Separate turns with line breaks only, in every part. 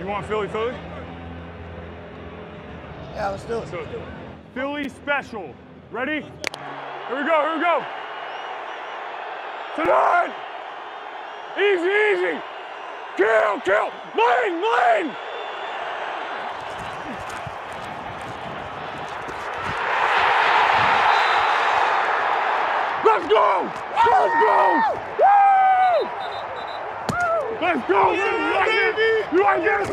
want Philly?
Yeah, let's do it.
Philly special. Ready? Here we go. Tonight! Easy! Kill! Lane! Let's go! Let's go! You like this?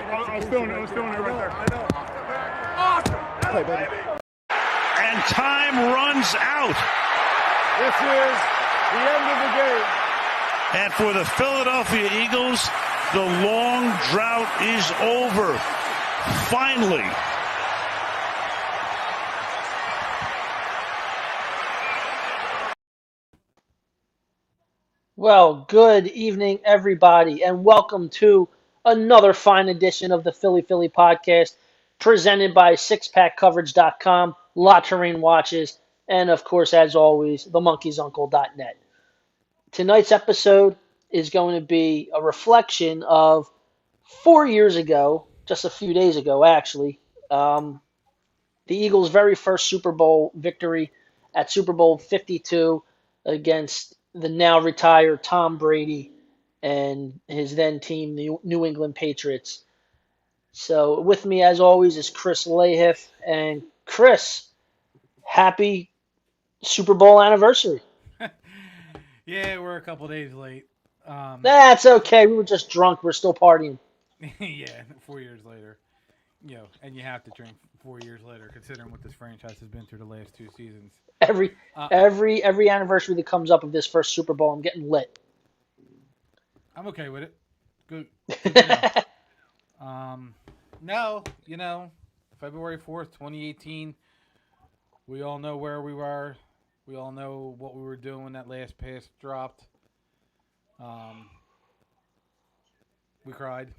I was feeling it right there.
I know. Awesome. Play, baby.
And time runs out.
This is the end of the game.
And for the Philadelphia Eagles, the long drought is over. Finally.
Well, good evening, everybody, and welcome to another fine edition of the Philly Podcast, presented by SixPackCoverage.com, La Terrain Watches, and of course, as always, themonkeysuncle.net. Tonight's episode is going to be a reflection of 4 years ago, just a few days ago, actually, the Eagles' very first Super Bowl victory at Super Bowl 52 against the now retired Tom Brady and his then team, the New England Patriots. So with me, as always, is Chris Lahiff. And Chris, happy Super Bowl anniversary.
Yeah, we're a couple days late.
That's okay. We were just drunk. We're still partying.
Yeah, 4 years later. And you have to drink 4 years later, considering what this franchise has been through the last two seasons.
Every anniversary that comes up of this first Super Bowl, I'm getting lit.
I'm okay with it. Good. No, February 4th, 2018, we all know where we were. We all know what we were doing when that last pass dropped. We cried.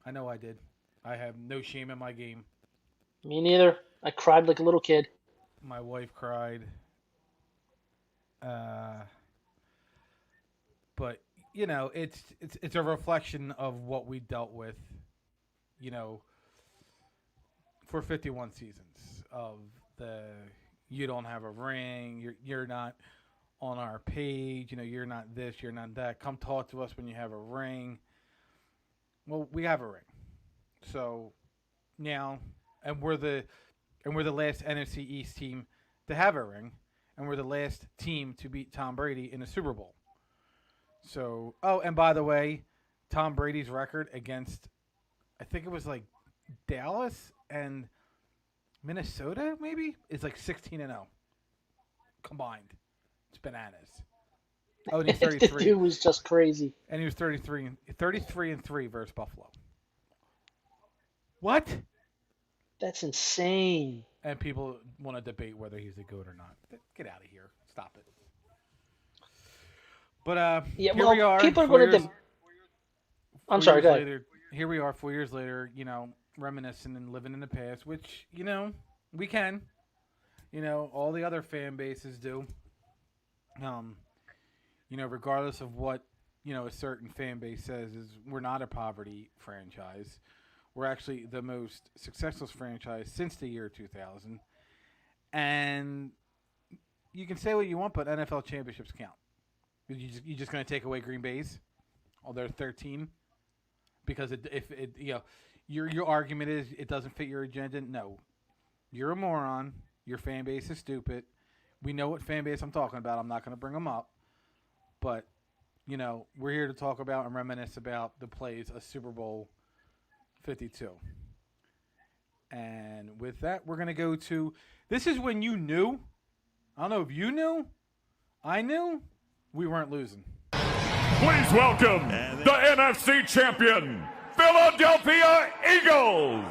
I know I did. I have no shame in my game.
Me neither. I cried like a little kid.
My wife cried. But it's a reflection of what we dealt with, for 51 seasons of you don't have a ring, you're not on our page, you're not this, you're not that. Come talk to us when you have a ring. Well, we have a ring. So now, and we're the last NFC East team to have a ring, and we're the last team to beat Tom Brady in a Super Bowl. So, and by the way, Tom Brady's record against, I think it was like Dallas and Minnesota, maybe, is like 16-0 combined. It's bananas. Oh, and he's 33.
The dude was just crazy.
And he was 33-3 versus Buffalo. What?
That's insane.
And people want to debate whether he's a GOAT or not. Get out of here. Stop it. But here we are.
People are going to. I'm sorry. Go ahead.
Here we are, 4 years later. Reminiscing and living in the past, which we can. All the other fan bases do. Regardless of what a certain fan base says, is we're not a poverty franchise. We're actually the most successful franchise since the year 2000. And you can say what you want, but NFL championships count. You just going to take away Green Bay's? They're 13? Because your argument is it doesn't fit your agenda? No. You're a moron. Your fan base is stupid. We know what fan base I'm talking about. I'm not going to bring them up. But, we're here to talk about and reminisce about the plays of Super Bowl 52. And with that, we're going to go to, this is when you knew. I don't know if you knew. I knew we weren't losing.
Please welcome the NFC champion, Philadelphia Eagles.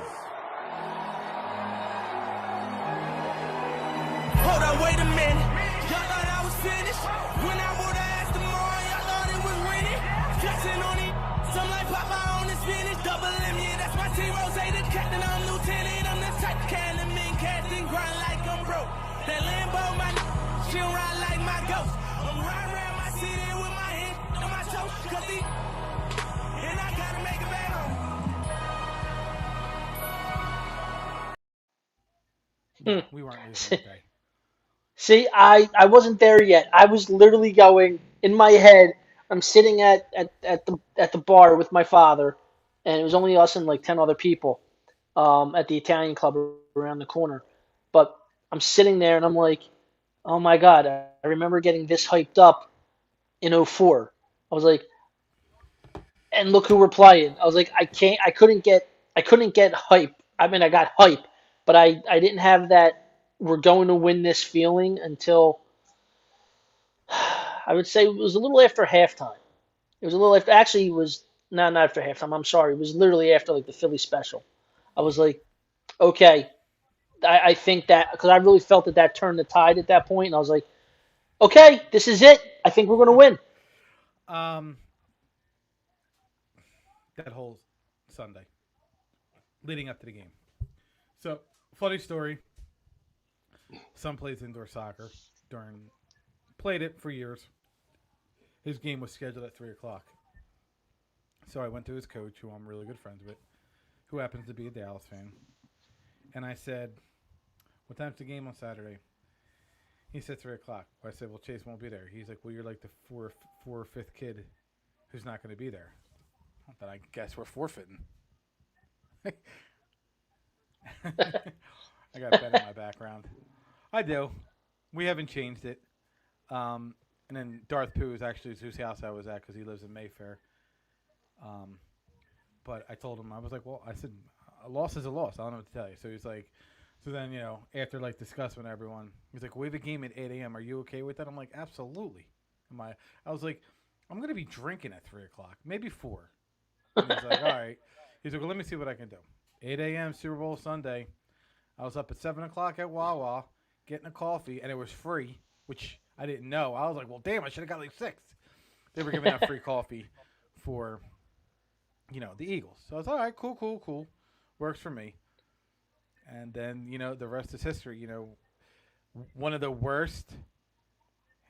Hold on, wait a minute. Y'all thought I was finished? When I would've asked tomorrow, y'all thought it was winning. Flexing on it, some like Popeye on the spinach. Double M, yeah, that's my T-Rose, the captain, I'm lieutenant. I'm the type of can of men, casting grind like I'm broke. That Lambo, my she don't ride like my ghost. I'm riding around my city with my hand on my toes, cause these make it back home.
Yeah, we weren't losing that day.
See, I wasn't there yet. I was literally going in my head. I'm sitting at the bar with my father, and it was only us and like 10 other people at the Italian club around the corner. But I'm sitting there and I'm like, oh my God, I remember getting this hyped up in '04. I was like, and look who we're playing. I was like, I couldn't get hype. I mean, I got hype, but I didn't have that we're going to win this feeling until I would say it was a little after halftime. It was a little after, actually, it was not after halftime. I'm sorry. It was literally after like the Philly special. I was like, okay, I think that because I really felt that turned the tide at that point, and I was like, okay, this is it. I think we're going to win.
Um, that whole Sunday leading up to the game. So, funny story. Son plays indoor soccer played it for years. His game was scheduled at 3:00. So I went to his coach, who I'm really good friends with, who happens to be a Dallas fan. And I said, what time's the game on Saturday? He said 3:00. I said, well, Chase won't be there. He's like, well, you're like the fourth or fifth kid who's not going to be there. Then I guess we're forfeiting. I got that in my background. I do. We haven't changed it. And then Darth Pooh is actually whose house I was at because he lives in Mayfair. But I told him, I was like, well, I said, a loss is a loss. I don't know what to tell you. So he's like, so then, after like discussing with everyone, he's like, we have a game at 8 a.m. Are you okay with that? I'm like, absolutely. I was like, I'm going to be drinking at 3:00, maybe 4. And he's like, all right. He's like, well, let me see what I can do. 8 a.m. Super Bowl Sunday. I was up at 7 o'clock at Wawa getting a coffee, and it was free, which I didn't know. I was like, well, damn, I should have got like 6. They were giving out free coffee for, the Eagles. So I was all right, cool. Works for me. And then, the rest is history. One of the worst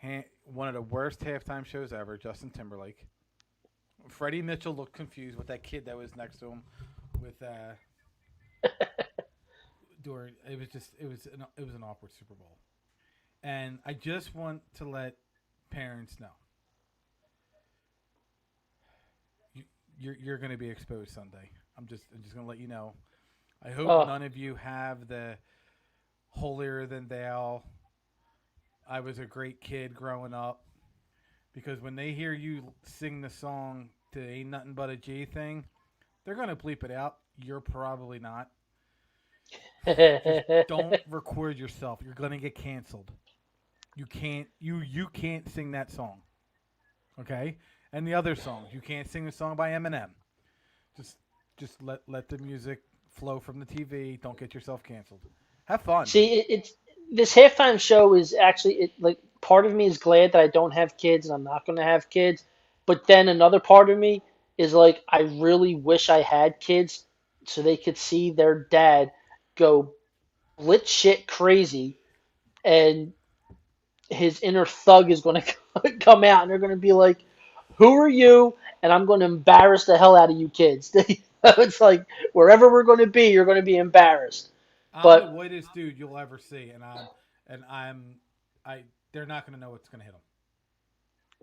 halftime shows ever, Justin Timberlake. Freddie Mitchell looked confused with that kid that was next to him with it was an awkward Super Bowl. And I just want to let parents know. You're going to be exposed Sunday. I'm just going to let you know. I hope none of you have the holier than thou. I was a great kid growing up. Because when they hear you sing the song to Ain't Nothing But a G thing, they're going to bleep it out. You're probably not. Just don't record yourself. You're going to get canceled. You can't sing that song. Okay? And the other songs. You can't sing the song by Eminem. Just let the music flow from the TV. Don't get yourself canceled. Have fun.
See, it's this halftime show is actually like part of me is glad that I don't have kids and I'm not going to have kids, but then another part of me is like I really wish I had kids so they could see their dad go blitz shit crazy and his inner thug is going to come out and they're going to be like, "Who are you?" and I'm going to embarrass the hell out of you kids. It's like wherever we're going to be, you're going to be embarrassed.
I'm the
But
whitest dude you'll ever see, they're not going to know what's going to hit them.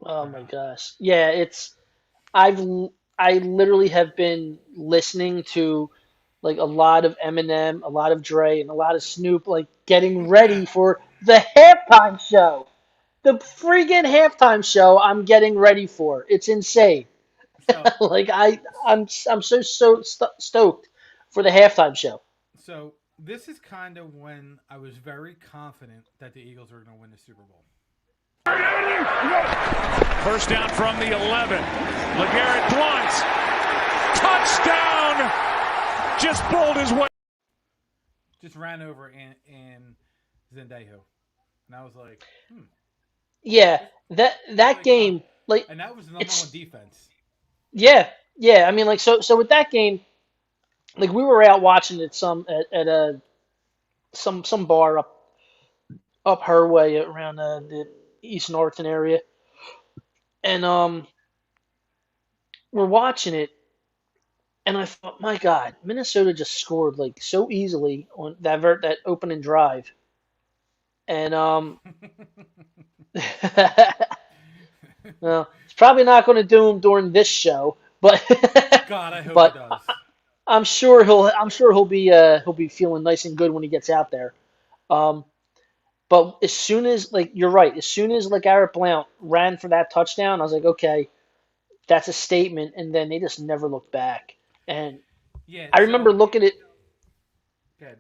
oh
They're
my
not.
gosh, yeah, I've I literally have been listening to like a lot of Eminem, a lot of Dre, and a lot of Snoop, like getting ready for the halftime show. The freaking halftime show I'm getting ready for. It's insane.
So,
Like I'm so stoked for the halftime show.
so this is kind of when I was very confident that the Eagles were going to win the Super Bowl.
First down from the 11. LeGarrette Blount. Touchdown. Just bowled his way.
Just ran over in Zendejo. And I was like,
Yeah, that game, like
And that was the number
it's
one defense.
yeah. I mean, like so with that game, like we were out watching it at a some bar up her way around the East Norton area, and we're watching it, And I thought, my God, Minnesota just scored like so easily on that opening drive. And well, it's probably not going to do him during this show, but
God, I hope he
but
does.
he'll be feeling nice and good when he gets out there. Um, but as soon as like you're right, as soon as like Garrett Blount ran for that touchdown, I was like, okay, that's a statement. And then they just never looked back. And
Yeah,
I remember
so
looking at.
good.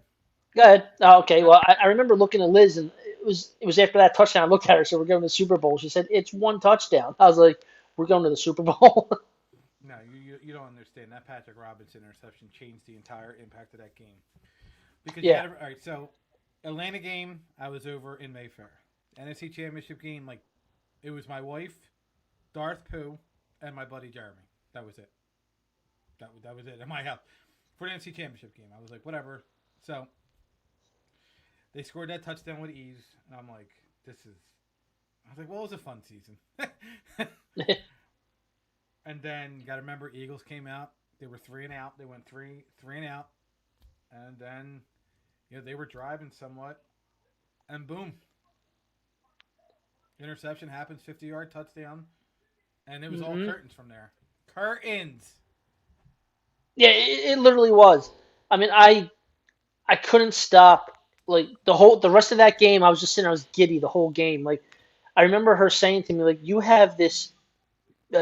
Go ahead. Oh, okay.
No,
Well, I remember looking at Liz, and it was after that touchdown. I looked at her, so we're going to the Super Bowl. She said it's one touchdown. I was like, we're going to the Super Bowl.
no, you don't understand. That Patrick Robinson interception changed the entire impact of that game. Because you
Yeah.
got all right. So Atlanta game, I was over in Mayfair. NFC Championship game, like it was my wife, Darth Pooh, and my buddy Jeremy. That was it. That was it at my house for the NFC Championship game. I was like, whatever. So they scored that touchdown with ease, and I'm like, this is. I was like, well, it was a fun season. And then got to remember, Eagles came out. They were 3 and out. They went three and out, and then they were driving somewhat, and boom, interception happens, 50-yard touchdown, and it was all curtains from there. Curtains.
Yeah, it literally was. I mean, I couldn't stop. Like the rest of that game, I was just sitting. I was giddy the whole game. Like I remember her saying to me, like, "You have this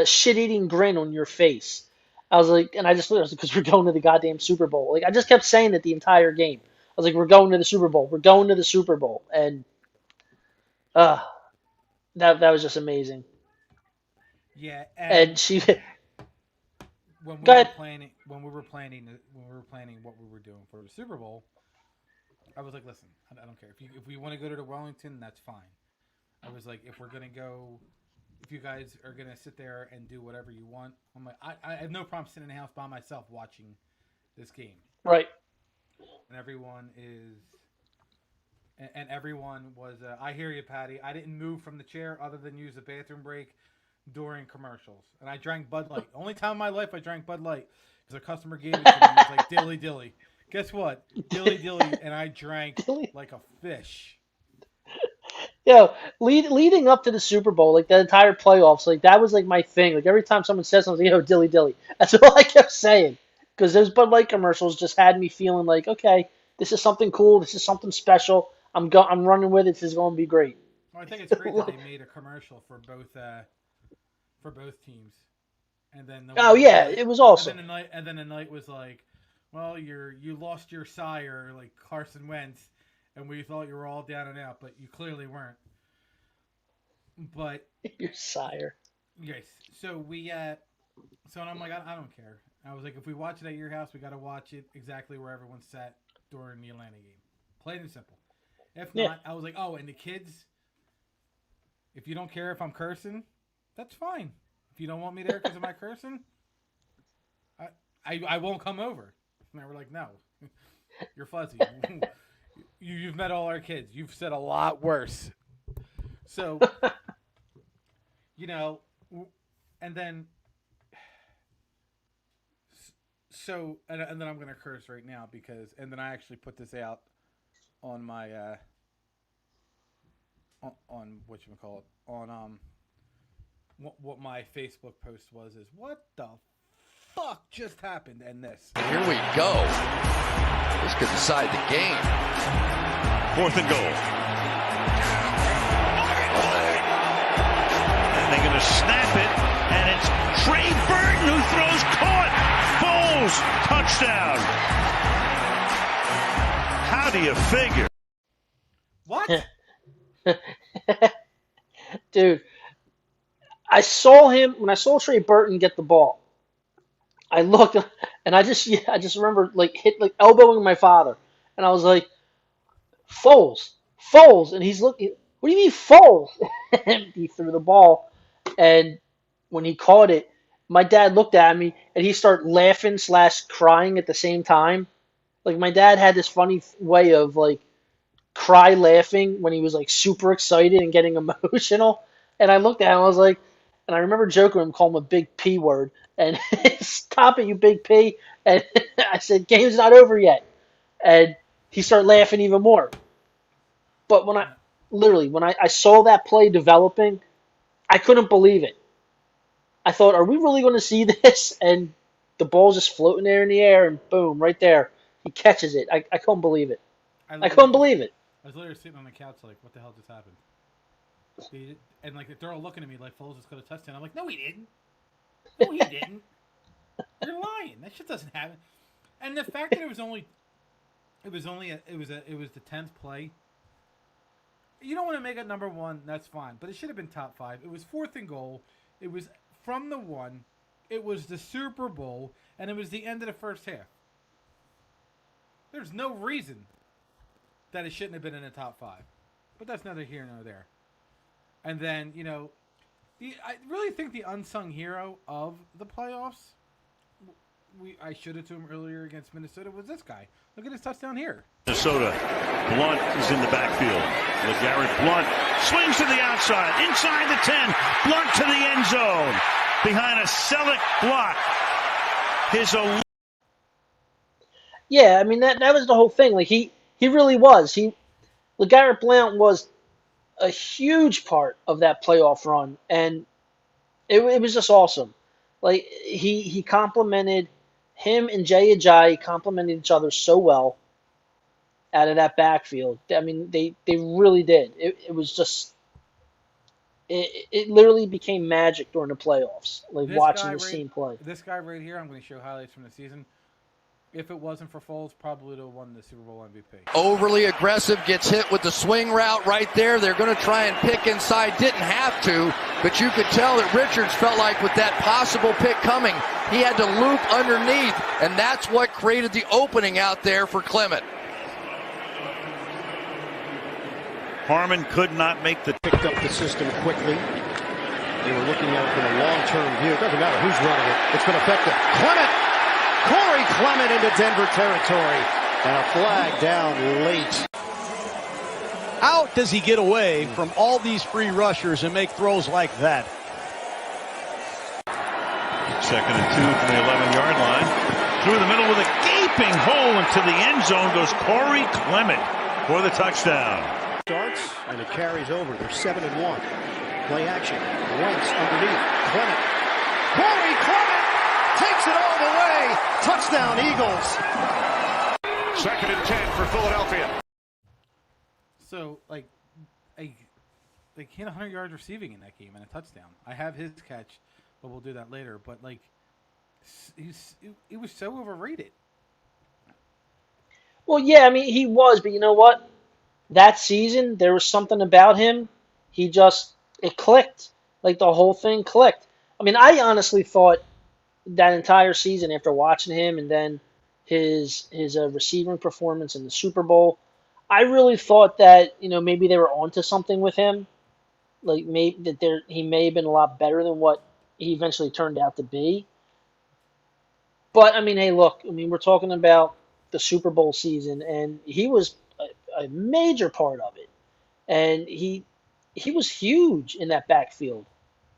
shit-eating grin on your face." I was like, and I just was because we're going to the goddamn Super Bowl. Like I just kept saying it the entire game. I was like, "We're going to the Super Bowl. We're going to the Super Bowl," and uh that was just amazing.
Yeah,
And
and
she,
when
go
we were
ahead.
planning what we were doing for the Super Bowl, I was like, listen, I don't care if we want to go to the Wellington, that's fine. I was like, if we're gonna go, if you guys are gonna sit there and do whatever you want, I'm like, I have no problem sitting in the house by myself watching this game,
Right.
and everyone is. And everyone was. I hear you, Patty. I didn't move from the chair other than use the bathroom break during commercials, and I drank Bud Light. Only time in my life I drank Bud Light because a customer gave it to me. It was like dilly dilly. Guess what? Dilly dilly, and I drank like a fish.
Leading up to the Super Bowl, like the entire playoffs, like that was like my thing. Like every time someone says something, dilly dilly. That's all I kept saying. Because those Bud Light commercials just had me feeling like, okay, this is something cool. This is something special. I'm running with it. This is going to be great.
Well, I think it's great that they made a commercial for both teams, and then
Oh yeah, it was awesome.
and then the night was like, well, you lost your sire like Carson Wentz, and we thought you were all down and out, but you clearly weren't. But
Your sire.
yes, so and I'm like, I don't care. I was like, if we watch it at your house, we got to watch it exactly where everyone sat during the Atlanta game, plain and simple. If not,
Yeah.
I was like, oh, and the kids, if you don't care if I'm cursing, that's fine. If you don't want me there because of my cursing, I won't come over. And they were like, no, you're fuzzy. You've met all our kids. You've said a lot worse. So, and then, and then I'm going to curse right now and then I actually put this out on my, on whatchamacallit, on, what my Facebook post is what the fuck just happened and this.
Here we go. This could decide the game.
4th and goal. And they're going to snap it, and it's Trey Burton who throws caught. Foles, touchdown. How do you figure?
What?
Dude, I saw him when I saw Trey Burton get the ball. I looked and I just remember like elbowing my father, and I was like, Foles, and he's looking. What do you mean Foles? And he threw the ball, and when he caught it, my dad looked at me and he started laughing / crying at the same time. Like my dad had this funny way of like laughing when he was like super excited and getting emotional. And I looked at him, I was like, And I remember joking him, calling him a big P word. And stop it, you big P. And I said, game's not over yet. And he started laughing even more. But when I saw that play developing, I couldn't believe it. I thought, are we really going to see this? And the ball's just floating there in the air, and boom, right there. He catches it. I couldn't believe it. I couldn't believe it.
I was literally sitting on the couch like, what the hell just happened? And like they're all looking at me like Foles just got a touchdown. I'm like, no, he didn't. No, he didn't. You're lying. That shit doesn't happen. And the fact that it was the 10th play. You don't want to make it number one. That's fine, but it should have been top 5. It was 4th and goal. It was from the 1. It was the Super Bowl, and it was the end of the first half. There's no reason that it shouldn't have been in the top 5, but that's neither here nor there. And then, I really think the unsung hero of the playoffs, I showed it to him earlier against Minnesota, was this guy. Look at his touchdown here.
Minnesota. Blunt is in the backfield. LeGarrette Blunt swings to the outside, inside the 10. Blunt to the end zone. Behind a Selleck block.
Yeah, I mean, that was the whole thing. Like, he really was. LeGarrette Blount was a huge part of that playoff run, and it was just awesome. Like, he complimented him and Jay Ajayi complemented each other so well out of that backfield. I mean, they really did. It was just it literally became magic during the playoffs. Like watching this team play.
This guy right here, I'm going to show highlights from the season. If it wasn't for Foles, probably would have won the Super Bowl MVP.
Overly aggressive, gets hit with the swing route right there. They're going to try and pick inside. Didn't have to, but you could tell that Richards felt like with that possible pick coming, he had to loop underneath, and that's what created the opening out there for Clement.
Harmon could not make the...
Picked up the system quickly. They were looking at it from a long-term view. It doesn't matter who's running it. It's been effective. Corey Clement into Denver territory. And a flag down late.
How does he get away from all these free rushers and make throws like that?
2nd and 2 from the 11-yard line. Through the middle with a gaping hole into the end zone goes Corey Clement for the touchdown.
Starts and it carries over. They're 7-1. Play action. Wentz underneath. Clement. Corey Clement takes it all the way. Touchdown, Eagles.
2nd and 10 for Philadelphia.
So, like he had 100 yards receiving in that game and a touchdown. I have his catch, but we'll do that later. But, like, he was so overrated.
Well, yeah, I mean, he was, but you know what? That season, there was something about him. It clicked. Like, the whole thing clicked. I mean, I honestly thought that entire season after watching him and then his receiving performance in the Super Bowl, I really thought that, maybe they were onto something with him. Like, maybe that he may have been a lot better than what he eventually turned out to be. But, I mean, hey, look, we're talking about the Super Bowl season, and he was a major part of it. And he was huge in that backfield.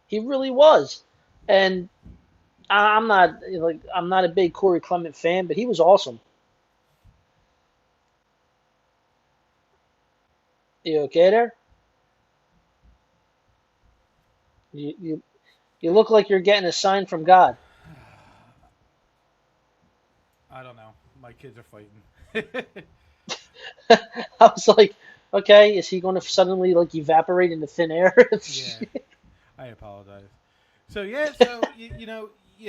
He really was. And I'm not a big Corey Clement fan, but he was awesome. You okay there? You look like you're getting a sign from God.
I don't know. My kids are fighting.
I was like, okay, is he going to suddenly evaporate into thin air?
Yeah, I apologize. So you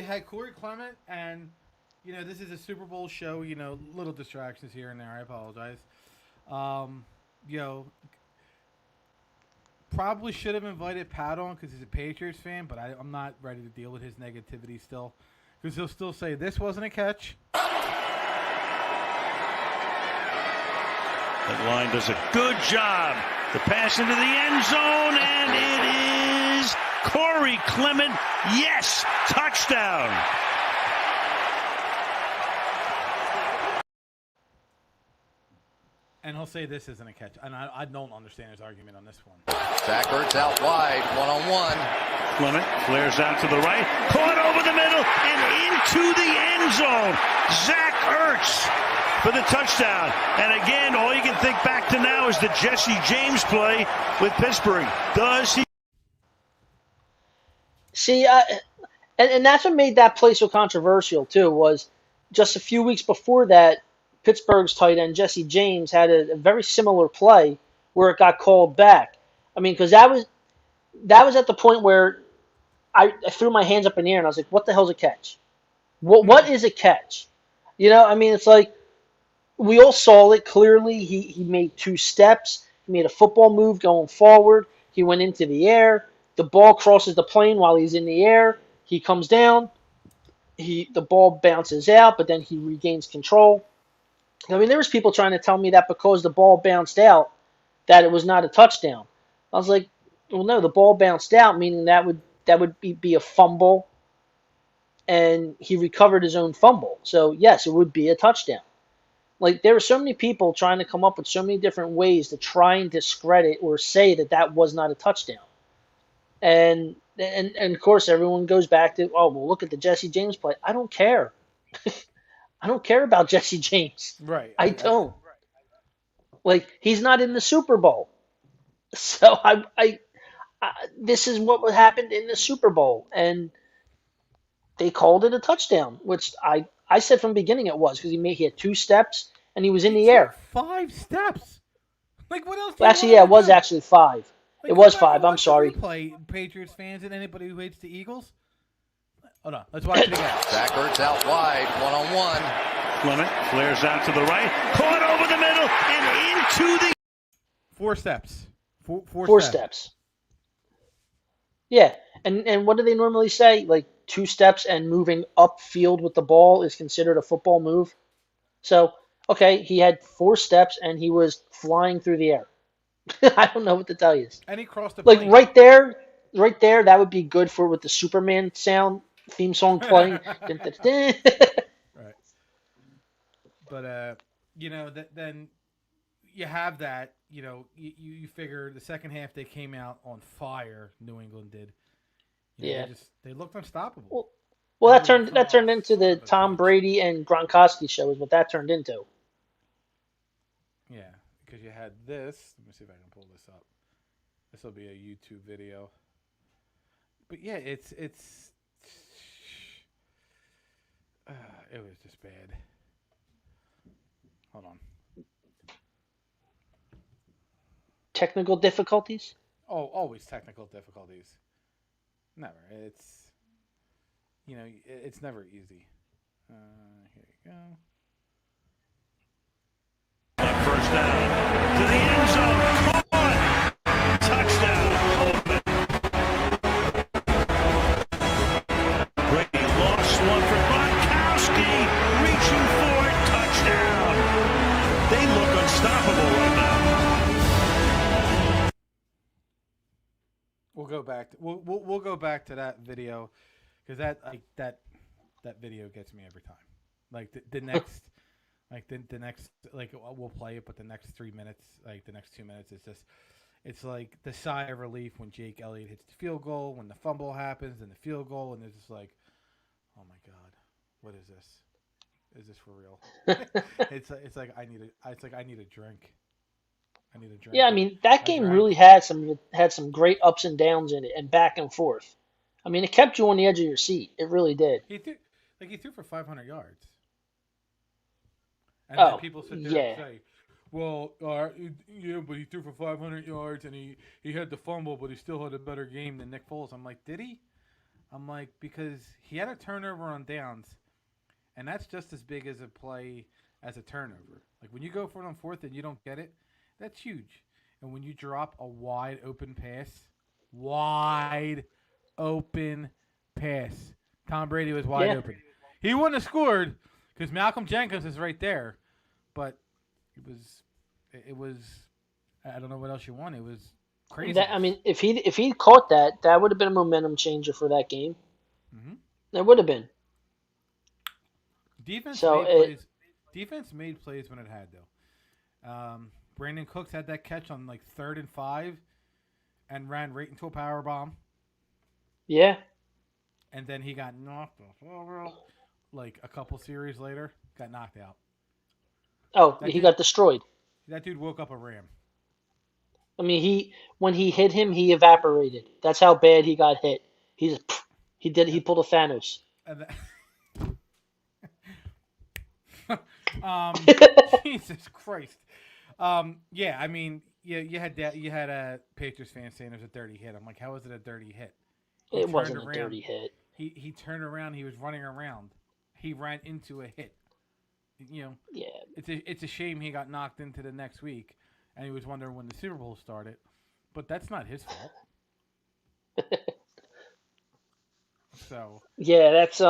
had Corey Clement, and this is a Super Bowl show. Little distractions here and there. I apologize. Probably should have invited Pat on because he's a Patriots fan, but I'm not ready to deal with his negativity still, because he'll still say this wasn't a catch.
That line does a good job. The pass into the end zone, and it is Corey Clement. Yes, touchdown.
And he'll say this isn't a catch. And I don't understand his argument on this one.
Zach Ertz out wide, one-on-one.
Clement flares out to the right, caught over the middle and into the end zone. Zach Ertz for the touchdown. And again, all you can think back to now is the Jesse James play with Pittsburgh. Does he?
See, and that's what made that play so controversial too. Was just a few weeks before that, Pittsburgh's tight end Jesse James had a very similar play where it got called back. I mean, because that was at the point where I threw my hands up in the air and I was like, "What the hell's a catch? What is a catch?" You know, I mean, it's like we all saw it clearly. He made 2 steps. He made a football move going forward. He went into the air. The ball crosses the plane while he's in the air. He comes down. The ball bounces out, but then he regains control. I mean, there was people trying to tell me that because the ball bounced out, that it was not a touchdown. I was like, well, no, the ball bounced out, meaning that would be a fumble, and he recovered his own fumble. So yes, it would be a touchdown. Like, there were so many people trying to come up with so many different ways to try and discredit or say that was not a touchdown. And of course, everyone goes back to, oh, well, look at the Jesse James play. I don't care. I don't care about Jesse James.
Right.
I don't. Like, he's not in the Super Bowl. So this is what happened in the Super Bowl. And they called it a touchdown, which I said from the beginning it was, because he had 2 steps and he was in the air.
5 steps. Like, what else?
Actually, yeah, it was actually 5. It was 5. I'm sorry.
Play Patriots fans and anybody who hates the Eagles. Hold on, let's watch it again.
Zach Ertz out wide, 1-on-1.
Clement flares out to the right, caught over the middle and into the
4 steps.
Four steps. Yeah, and what do they normally say? Like, 2 steps and moving upfield with the ball is considered a football move. So, okay, he had 4 steps and he was flying through the air. I don't know what to tell you.
And he crossed the
plane.
Like,
right there, that would be good for with the Superman sound theme song playing.
Right. But then you have that. You figure the second half they came out on fire. New England did. They looked unstoppable.
Well, that turned into the Tom Brady and Gronkowski show. Is what that turned into.
Yeah, because you had this. Let me see if I can pull this up. This will be a YouTube video. But yeah, it was just bad. Hold on.
Technical difficulties?
Oh, always technical difficulties. Never. It's never easy. Here you go.
First down to the end zone. Caught. Touchdown. Brady lost one for Gronkowski. Reaching for it. Touchdown. They look unstoppable right now.
We'll go back to that video, because that video gets me every time. Like the next. The next, we'll play it, but the next 3 minutes, the next 2 minutes, it's like the sigh of relief when Jake Elliott hits the field goal, when the fumble happens, and the field goal, and there's just like, oh my God, what is this? Is this for real? It's like I need a drink. I need a drink.
Yeah, I mean, that game really had some great ups and downs in it, and back and forth. I mean, it kept you on the edge of your seat. It really did.
He threw for 500 yards. And then people sit there and say, well, but he threw for 500 yards and he had the fumble, but he still had a better game than Nick Foles. I'm like, did he? I'm like, because he had a turnover on downs, and that's just as big as a play as a turnover. Like, when you go for it on 4th and you don't get it, that's huge. And when you drop a wide open pass, Tom Brady was wide open. He wouldn't have scored because Malcolm Jenkins is right there. But it was. I don't know what else you want. It was crazy.
If he caught that would have been a momentum changer for that game.
Mm-hmm.
It would have been.
Defense made plays when it had though. Brandon Cooks had that catch on 3rd and 5, and ran right into a power bomb.
Yeah.
And then he got knocked off. Like a couple series later, got knocked out.
Oh, he got destroyed.
That dude woke up a ram.
I mean, when he hit him, he evaporated. That's how bad he got hit. He pulled a Thanos.
And Jesus Christ. Yeah, I mean, you had a Patriots fan saying it was a dirty hit. I'm like, how is it a dirty hit?
It wasn't a dirty hit.
He turned around. He was running around. He ran into a hit. You know,
yeah.
It's a shame he got knocked into the next week, and he was wondering when the Super Bowl started. But that's not his fault. So
yeah, that's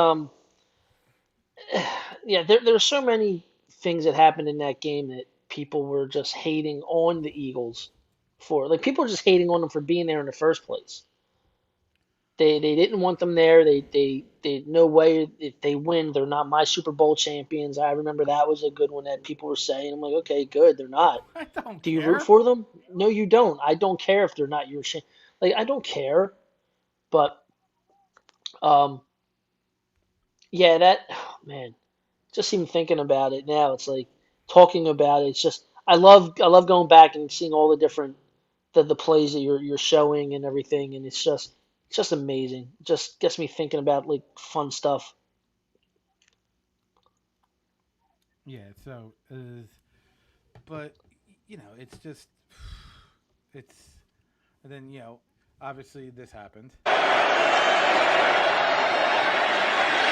yeah. There were so many things that happened in that game that people were just hating on the Eagles for. Like people were just hating on them for being there in the first place. They didn't want them there. They no way if they win they're not my Super Bowl champions. I remember that was a good one that people were saying. I'm like, okay, good, they're not.
I don't
Do
care.
you root for them? No, you don't. I don't care if they're not your like I don't care. But yeah, that man, just even thinking about it now, it's like talking about it. It's just I love going back and seeing all the different the plays that you're showing and everything, and it's just amazing. It just gets me thinking about like fun stuff.
Yeah. So, but it's just it's. And then obviously this happened.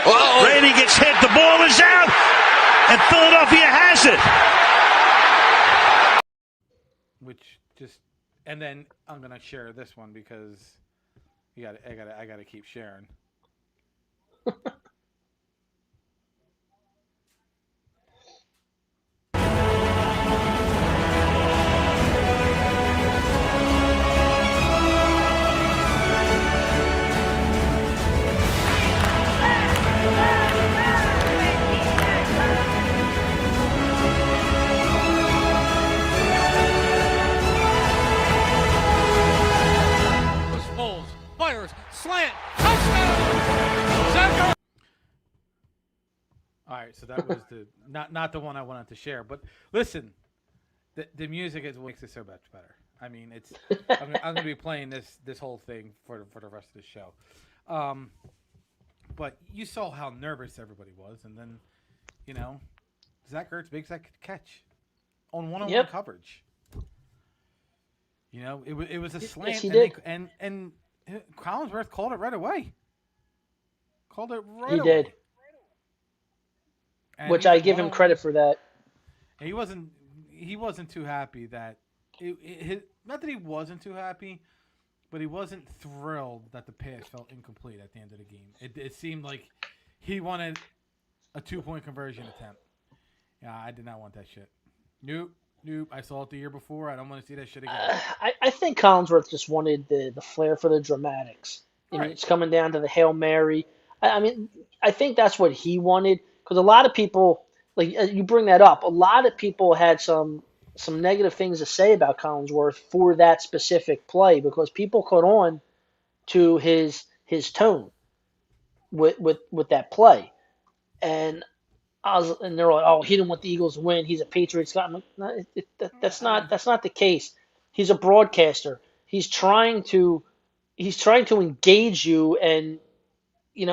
Uh-oh. Brady gets hit. The ball is out, and Philadelphia has it.
And then I'm gonna share this one because I gotta keep sharing.
Slant, touchdown.
All right, so that was the not the one I wanted to share, but listen, the music is what makes it so much better. I mean, it's I'm gonna be playing this whole thing for the rest of the show, but you saw how nervous everybody was, and then Zach Ertz makes that catch on one-on-one coverage. It was a slant,
yes, he did.
and Collinsworth called it right away. Called it right
He
away.
did. Which I give him credit for that.
And he wasn't too happy that not that he wasn't too happy, but he wasn't thrilled that the pass felt incomplete at the end of the game. It seemed like he wanted a 2-point conversion attempt. Yeah, I did not want that shit. Nope. I saw it the year before. I don't want to see that shit again.
I think Collinsworth just wanted the flair for the dramatics.
Right.
It's coming down to the Hail Mary. I mean, I think that's what he wanted because a lot of people, like you bring that up, a lot of people had some negative things to say about Collinsworth for that specific play because people caught on to his tone with that play, and they're like, oh, he didn't want the Eagles to win. He's a Patriots guy. I'm like, no, that's not the case. He's a broadcaster. He's trying to engage you and he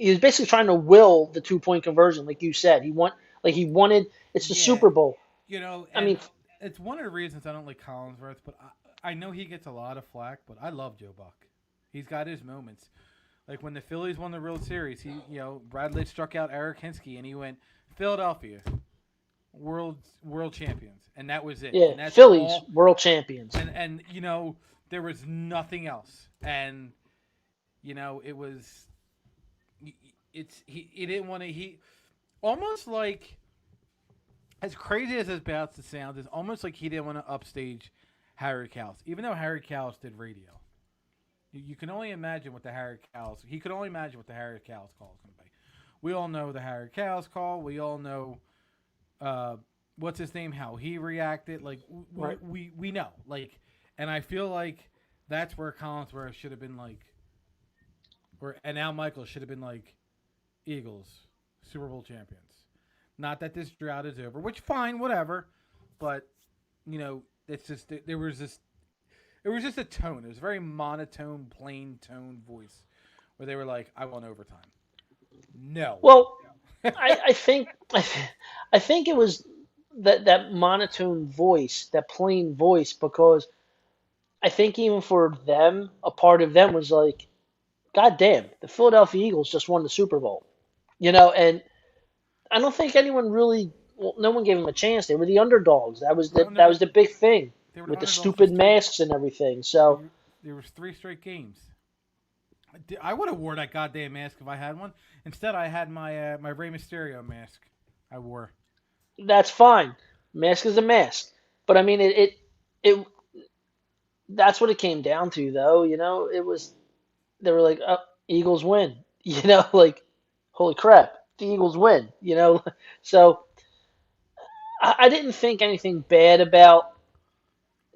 was basically trying to will the 2-point conversion, like you said. He wanted it's the Super Bowl.
I mean, it's one of the reasons I don't like Collinsworth, but I know he gets a lot of flack, but I love Joe Buck. He's got his moments. Like when the Phillies won the World Series, Bradley struck out Eric Hinsky, and he went, Philadelphia, world champions, and that was it.
Yeah,
and that's
Phillies, world champions.
And there was nothing else, and it was, he didn't want to, he almost like, as crazy as it's about to sound, it's almost like he didn't want to upstage Harry Cowles, even though Harry Cowles did radio. You can only imagine what the Harry Cowles. He could only imagine what the Harry Cowles call is going to be. We all know the Harry Cowles call. We all know what's his name, how he reacted. Like we know. Like, and I feel like that's where Collinsworth should have been like, And Al Michaels should have been like, Eagles, Super Bowl champions. Not that this drought is over, which fine, whatever. But, it's just there was just a tone. It was a very monotone, plain tone voice where they were like, I want overtime. No.
Well, I think it was that monotone voice, that plain voice, because I think even for them, a part of them was like, God damn, the Philadelphia Eagles just won the Super Bowl. And I don't think anyone really, well, no one gave them a chance. They were the underdogs. That was the big thing with the stupid masks and everything. So
there was 3 straight games. I would have wore that goddamn mask if I had one. Instead, I had my my Rey Mysterio mask. I wore.
That's fine. Mask is a mask. But I mean, it that's what it came down to, though. It was, they were like, oh, Eagles win. Like, holy crap, the Eagles win. So I didn't think anything bad about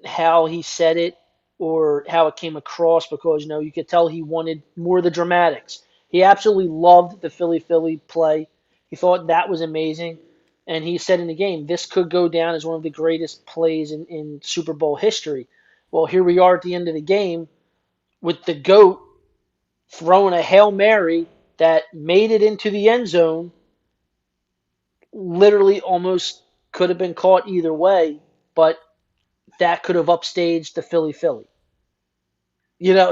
how he said it or how it came across, because you could tell he wanted more of the dramatics. He absolutely loved the Philly play. He thought that was amazing, and he said in the game, this could go down as one of the greatest plays in Super Bowl history. Well, here we are at the end of the game with the GOAT throwing a Hail Mary that made it into the end zone. Literally almost could have been caught either way, but that could have upstaged the Philly.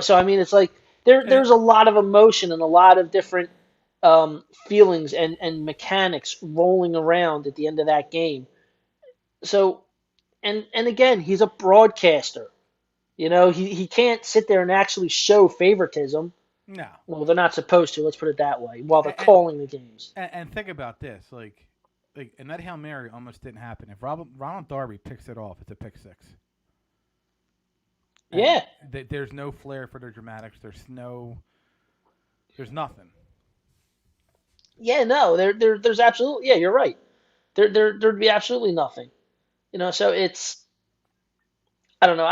So I mean, it's like there's a lot of emotion and a lot of different feelings and mechanics rolling around at the end of that game. And again, he's a broadcaster. He can't sit there and actually show favoritism.
No.
Well, they're not supposed to. Let's put it that way. While they're calling the games.
And think about this, and that Hail Mary almost didn't happen. If Ronald Darby picks it off, it's a pick six. And
yeah.
There's no flair for their dramatics. There's nothing.
Yeah, no, there's absolutely, yeah, you're right. There'd be absolutely nothing. So it's, I don't know.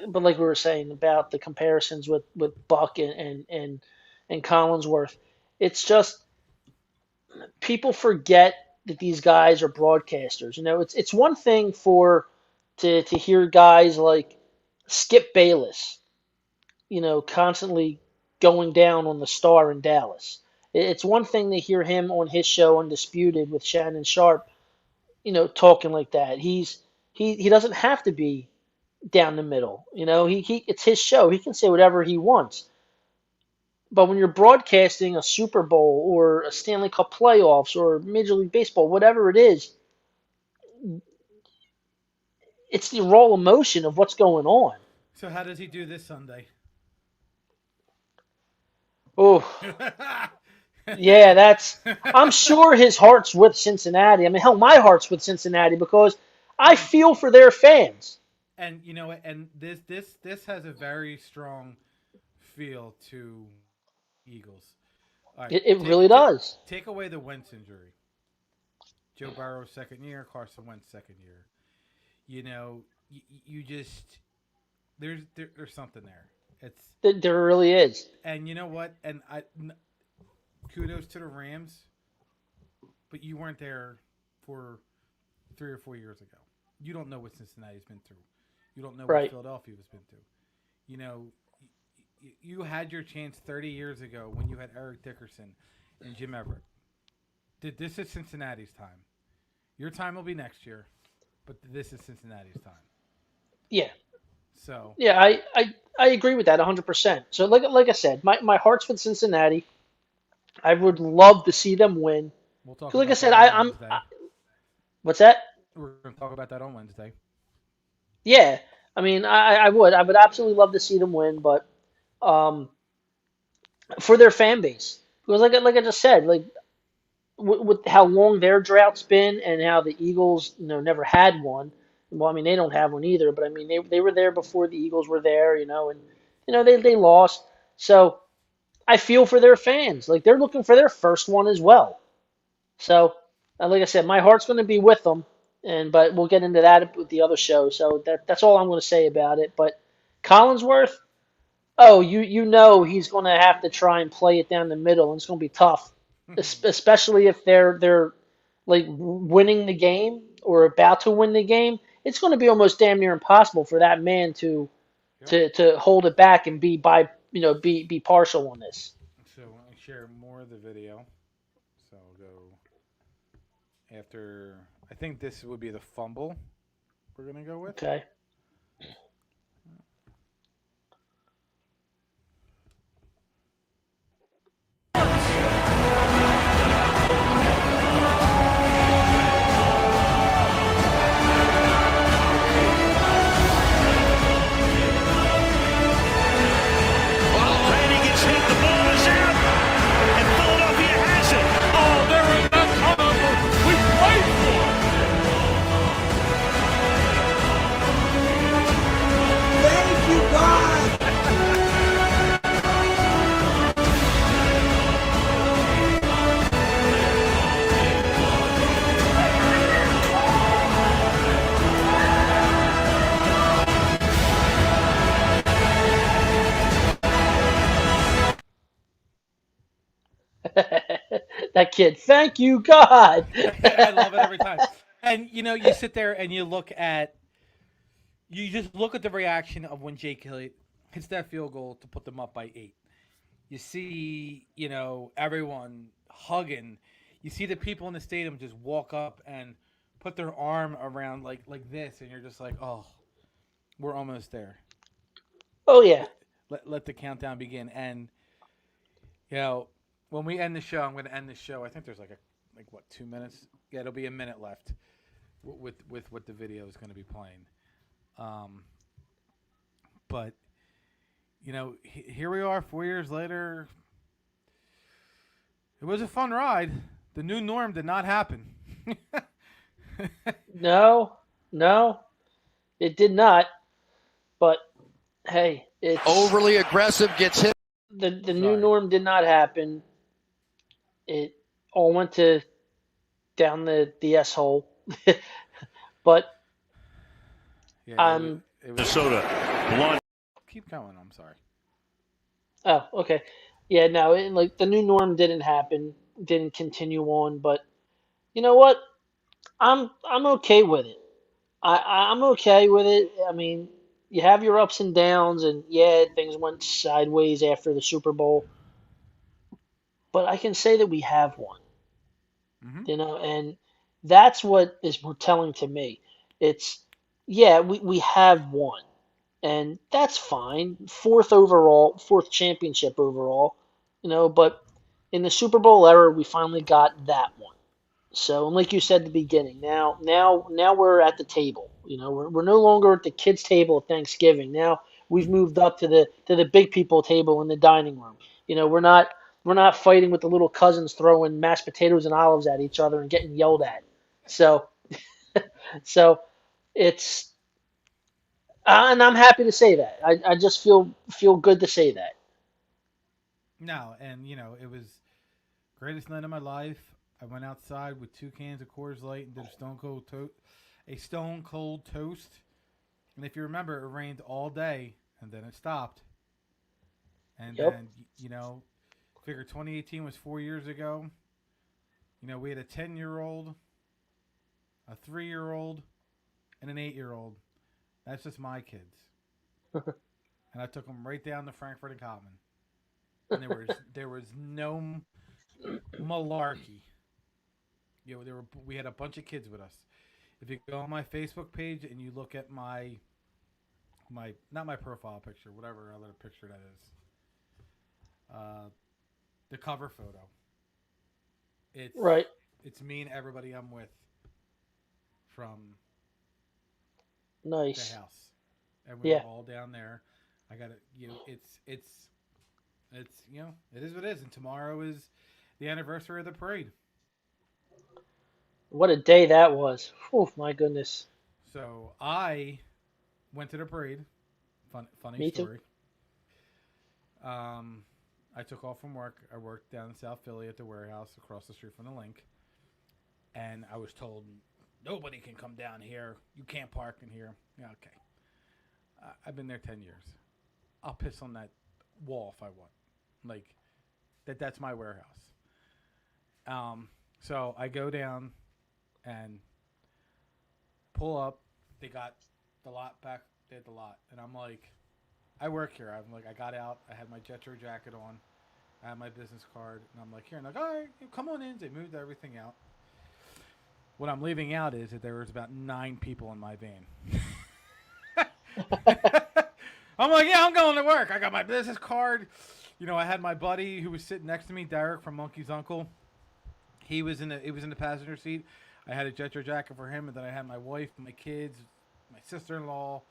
But like we were saying about the comparisons with Buck and Collinsworth, it's just people forget that these guys are broadcasters. It's one thing to hear guys like Skip Bayless, constantly going down on the Star in Dallas. It's one thing to hear him on his show Undisputed with Shannon Sharp, talking like that. He doesn't have to be down the middle. It's his show. He can say whatever he wants. But when you're broadcasting a Super Bowl or a Stanley Cup playoffs or Major League Baseball, whatever it is, it's the raw emotion of what's going on.
So how does he do this Sunday?
Oh, yeah, I'm sure his heart's with Cincinnati. I mean, hell, my heart's with Cincinnati because I feel for their fans.
And you know what? And this has a very strong feel to Eagles. All right,
it really does.
Take away the Wentz injury. Joe Burrow's second year, Carson Wentz second year. You just there's something there.
There really is.
And you know what? And kudos to the Rams, but you weren't there for 3 or 4 years ago. You don't know what Cincinnati's been through. You don't know what Philadelphia has been through. You had your chance 30 years ago when you had Eric Dickerson and Jim Everett. This is Cincinnati's time. Your time will be next year, but this is Cincinnati's time.
Yeah.
So.
Yeah, I agree with that 100%. So like I said, my heart's with Cincinnati. I would love to see them win.
We'll talk.
Like I said, what's that?
We're going to talk about that on Wednesday.
Yeah, I mean, I would absolutely love to see them win, but for their fan base, because like I just said, like with how long their drought's been and how the Eagles, never had one. Well, I mean, they don't have one either, but I mean, they were there before the Eagles were there, and they lost. So I feel for their fans, like they're looking for their first one as well. So, like I said, my heart's going to be with them. But we'll get into that with the other show. So that's all I'm going to say about it. But Collinsworth, Oh, you know he's going to have to try and play it down the middle, and it's going to be tough, especially if they're like winning the game or about to win the game. It's going to be almost damn near impossible for that man to hold it back and be partial on this.
So let me share more of the video. So I'll go after. I think this would be the fumble we're gonna go with.
Okay.
Brady gets hit. The ball is out, and Philadelphia has it.
Oh, they're in that turnover we played for.
Thank you, God.
That kid, thank you, God.
I love it every time. And you sit there and you just look at the reaction of when Jake Elliott hits that field goal to put them up by 8. You see, everyone hugging. You see the people in the stadium just walk up and put their arm around like this, and you're just like, oh, we're almost there.
Oh yeah.
Let the countdown begin. And when we end the show, I'm going to end the show. I think there's 2 minutes. Yeah, it'll be a minute left with what the video is going to be playing. But here we are 4 years later. It was a fun ride. The new norm did not happen.
No, it did not. But hey, it's
Overly aggressive, gets hit.
the new norm did not happen. It all went down the S hole. But
Yeah, it was,
Minnesota. Blonde.
keep going. I'm sorry.
oh, okay. Yeah, no, the new norm didn't happen, didn't continue on, but you know what? I'm okay with it. I'm okay with it. I mean, you have your ups and downs, and yeah, things went sideways after the Super Bowl, but I can say that we have one.
Mm-hmm.
And that's what is telling to me. It's yeah, we have one, and that's fine. Fourth overall, fourth championship overall, but in the Super Bowl era, we finally got that one. So, and like you said at the beginning, now we're at the table. We're no longer at the kids' table at Thanksgiving. Now we've moved up to the big people table in the dining room. We're not fighting with the little cousins throwing mashed potatoes and olives at each other and getting yelled at. So, so it's and I'm happy to say that. I just feel good to say that.
No, and it was greatest night of my life. I went outside with 2 cans of Coors Light and did a stone cold toast. And if you remember, it rained all day and then it stopped. And
Yep.
then figure 2018 was 4 years ago. We had a 10-year-old, a 3-year-old, and an 8-year-old. That's just my kids. And I took them right down to Frankfurt and Common. And there was no malarkey. We had a bunch of kids with us. If you go on my Facebook page and you look at my not my profile picture, whatever other picture that is, the cover photo.
Right.
It's me and everybody I'm with from
Nice.
the house, and we
Yeah.
were all down there. I got it. It's it is what it is. And tomorrow is the anniversary of the parade.
What a day that was. Oh my goodness.
So I went to the parade. Funny
Me too.
story. I took off from work. I worked down in South Philly at the warehouse across the street from the Link, and I was told nobody can come down here. You can't park in here. Yeah, okay. I've been there 10 years. I'll piss on that wall if I want. Like that's my warehouse. So I go down and pull up. They got the lot back. They had the lot, and I'm like, I work here. I'm like, I got out. I had my Jetro jacket on. I had my business card, and I'm like, here. And I'm like, all right, come on in. They moved everything out. What I'm leaving out is that there was about 9 people in my van. I'm like, yeah, I'm going to work. I got my business card. I had my buddy who was sitting next to me, Derek from Monkey's Uncle. He was in the passenger seat. I had a Jetro jacket for him, and then I had my wife, my kids, my sister-in-law,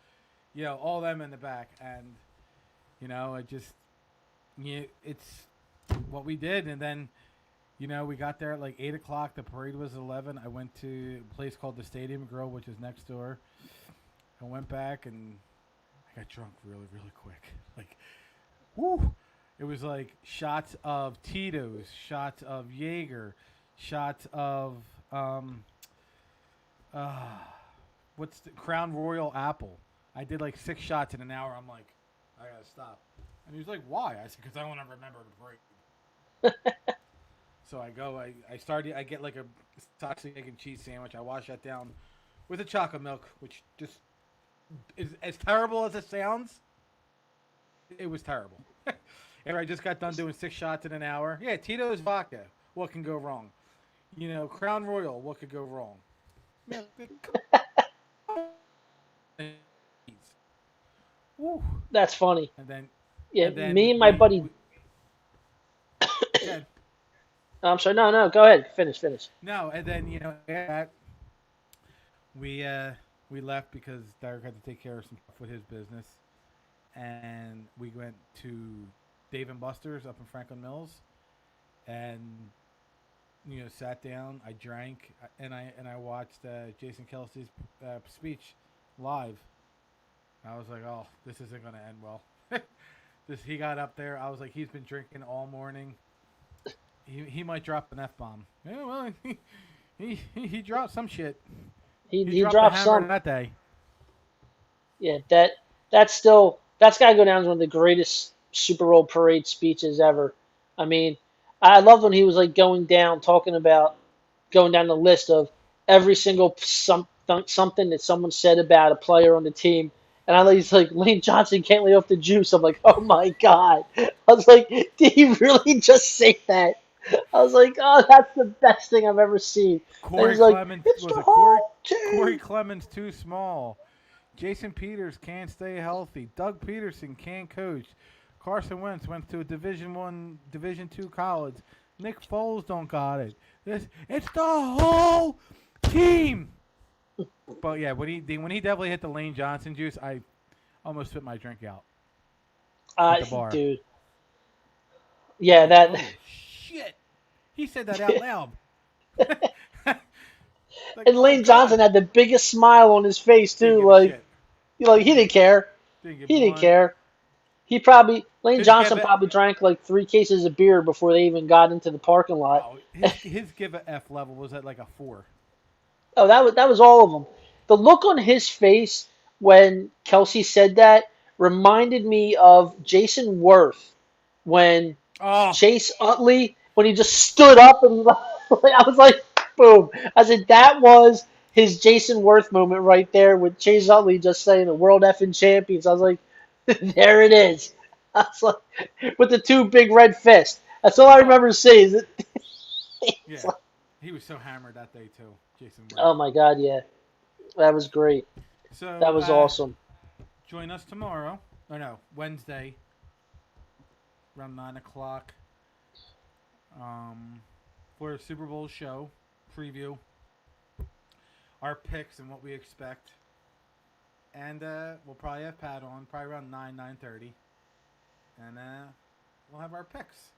all them in the back. And, it's what we did. And then, we got there at like 8 o'clock. The parade was at 11. I went to a place called the Stadium Grill, which is next door. I went back, and I got drunk really, really quick. Like, woo! It was like shots of Tito's, shots of Jaeger, shots of what's the Crown Royal Apple. I did like 6 shots in an hour. I'm like, I gotta stop. And he was like, why? I said, because I want to remember to break. So I go. I get like a toxic egg and cheese sandwich. I wash that down with a chocolate milk, which just is as terrible as it sounds. It was terrible. And I just got done doing 6 shots in an hour. Yeah, Tito's vodka. What can go wrong? Crown Royal. What could go wrong? Woo.
That's funny.
And then,
me and my buddy. I'm sorry. No. Go ahead. Finish.
No, and then we left because Derek had to take care of some stuff with his business, and we went to Dave and Buster's up in Franklin Mills, and sat down. I drank, and I watched Jason Kelsey's speech live. I was like, oh, this isn't gonna end well. He got up there. I was like, he's been drinking all morning. He might drop an F-bomb. Yeah, well, he dropped some shit.
He dropped some
that day.
Yeah, that's got to go down as one of the greatest Super Bowl parade speeches ever. I mean, I loved when he was like going down the list of every single something that someone said about a player on the team. And he's like, Lane Johnson can't lay off the juice. I'm like, oh my God. I was like, did he really just say that? I was like, oh, that's the best thing I've ever seen.
Corey Clemens Corey Clemens too small. Jason Peters can't stay healthy. Doug Peterson can't coach. Carson Wentz went to a Division I, Division II college. Nick Foles don't got it. It's the whole team. But yeah, when he definitely hit the Lane Johnson juice, I almost spit my drink out at the bar.
Dude. Yeah, that.
Oh, shit. He said that out loud.
Like, and Lane Johnson had the biggest smile on his face too. Like he didn't care. He didn't care. Lane Johnson probably drank like 3 cases of beer before they even got into the parking lot.
Oh, his give a F level was at like a 4.
Oh, that was all of them. The look on his face when Kelsey said that reminded me of Jason Worth when Chase Utley, when he just stood up and I was like, boom. I said that was his Jason Worth moment right there with Chase Utley just saying the world effing champions. I was like, there it is. I was like, with the 2 big red fists. That's all I remember seeing.
Yeah, he was so hammered that day too, Jason Worth.
Oh my God, yeah. That was great.
So
that was awesome.
Join us tomorrow. Wednesday, around 9 o'clock, for a Super Bowl show preview. Our picks and what we expect, and we'll probably have Pat on probably around 9:30, and we'll have our picks.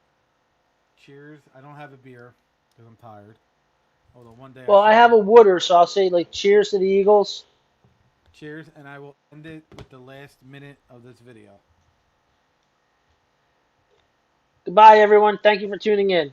Cheers! I don't have a beer because I'm tired. Although one day.
Well, I have a water, so I'll say cheers to the Eagles.
Cheers, and I will end it with the last minute of this video.
Goodbye, everyone. Thank you for tuning in.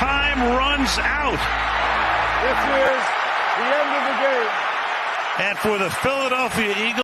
time runs out.
This is the end of the game.
And for the Philadelphia Eagles,